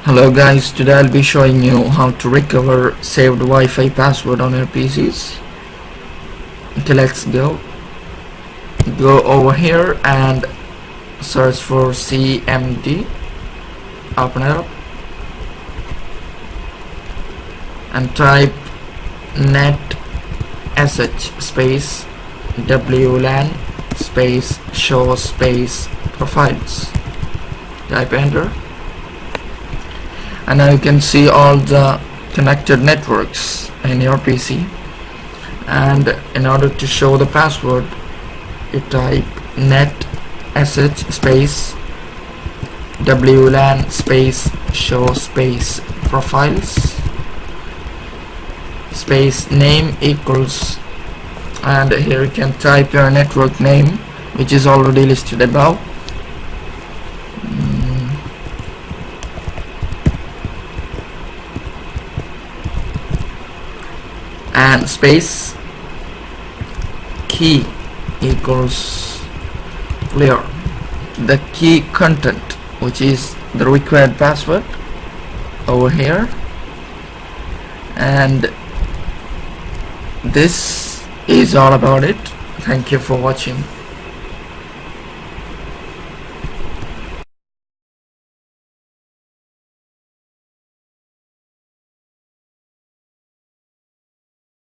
Hello guys, today I'll be showing you how to recover saved Wi-Fi password on your PCs. Okay, let's go over here and search for CMD, open it up and type net sh space WLAN space show space profiles, type enter, and now you can see all the connected networks in your PC. And in order to show the password, you type net sh space WLAN space show space profiles space name equals, and here you can type your network name, which is already listed above. And space key equals clear the key content, which is the required password over here. And this is all about it. Thank you for watching.